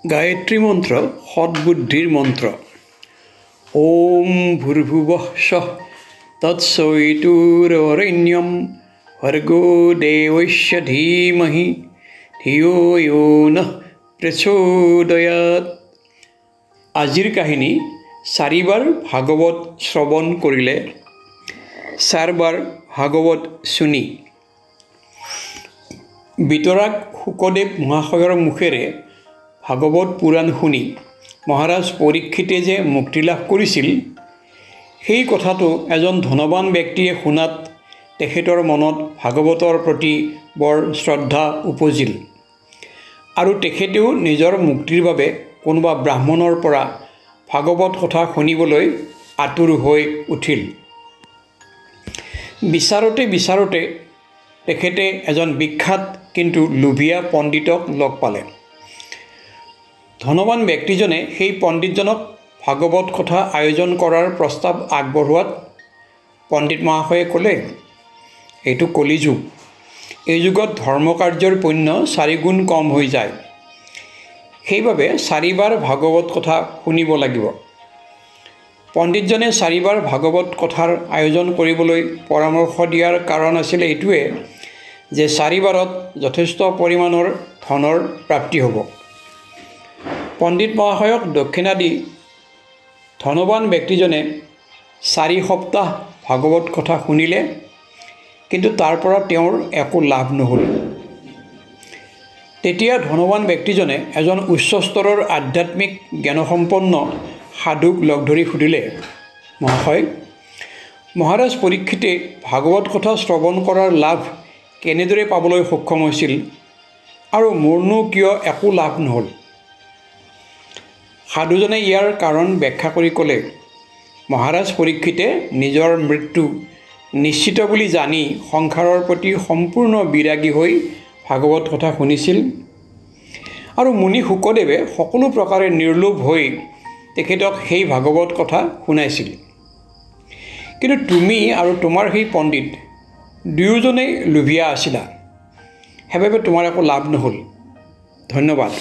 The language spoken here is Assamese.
গায়ত্ৰী মন্ত্ৰ সৎবুদ্ধিৰ মন্ত্ৰ। ওম ভূৰ্ভুৱঃ স্বঃ তৎসবিতুৰ্বৰেণ্যং ভৰ্গো দেৱস্য ধীমহি ধিয়ো য়ো নঃ প্ৰচোদয়াৎ। আজিৰ কাহিনী, চাৰিবাৰ ভাগৱত শ্ৰৱণ কৰিলে 4 বাৰ ভাগৱত শুনি। বিতৰাগ শুকদেৱ মহাশয়ৰ মুখেৰে ভাগৱত পুৰাণ শুনি মহাৰাজ পৰীক্ষিতে যে মুক্তি লাভ কৰিছিল, সেই কথাটো এজন ধনৱান ব্যক্তিয়ে শুনাত তেখেতৰ মনত ভাগৱতৰ প্ৰতি বৰ শ্ৰদ্ধা উপজিল আৰু তেখেতেও নিজৰ মুক্তিৰ বাবে কোনোবা ব্ৰাহ্মণৰ পৰা ভাগৱত কথা শুনিবলৈ আতুৰ হৈ উঠিল। বিচাৰোঁতে তেখেতে এজন বিখ্যাত কিন্তু লোভীয়া পণ্ডিতক লগ পালে। ধনৱান ব্যক্তিজনে সেই পণ্ডিতজনক ভাগৱত কথা আয়োজন কৰাৰ প্ৰস্তাৱ আগবঢ়োৱাত পণ্ডিত মহাশয়ে ক'লে, এইটো কলিযুগ, এই যুগত ধৰ্মকাৰ্যৰ পুণ্য 4 গুণ কম হৈ যায়, সেইবাবে 4 বাৰ ভাগৱত কথা শুনিব লাগিব। পণ্ডিতজনে 4 বাৰ ভাগৱত কথাৰ আয়োজন কৰিবলৈ পৰামৰ্শ দিয়াৰ কাৰণ আছিল এইটোৱে যে 4 বাৰত যথেষ্ট পৰিমাণৰ ধনৰ প্ৰাপ্তি হ'ব। পণ্ডিত মহাশয়ক দক্ষিণা দি ধনৱান ব্যক্তিজনে 4 সপ্তাহ ভাগৱত কথা শুনিলে, কিন্তু তাৰ পৰা তেওঁৰ একো লাভ নহ'ল। তেতিয়া ধনৱান ব্যক্তিজনে এজন উচ্চ স্তৰৰ আধ্যাত্মিক জ্ঞানসম্পন্ন সাধুক লগ ধৰি সুধিলে, মহাশয়, মহাৰাজ পৰীক্ষিতে ভাগৱত কথা শ্ৰৱণ কৰাৰ লাভ কেনেদৰে পাবলৈ সক্ষম হৈছিল আৰু মোৰনো কিয় একো লাভ নহ'ল? সাধুজনে ইয়াৰ কাৰণ ব্যাখ্যা কৰি ক'লে, মহাৰাজ পৰীক্ষিতে নিজৰ মৃত্যু নিশ্চিত বুলি জানি সংসাৰৰ প্ৰতি সম্পূৰ্ণ বিৰাগী হৈ ভাগৱত কথা শুনিছিল আৰু মুনি শুকদেৱে সকলো প্ৰকাৰে নিৰ্লোভ হৈ তেখেতক সেই ভাগৱত কথা শুনাইছিল। কিন্তু তুমি আৰু তোমাৰ সেই পণ্ডিত দুয়োজনেই লোভীয়া আছিলা, সেইবাবে তোমাৰ একো লাভ নহ'ল। ধন্যবাদ।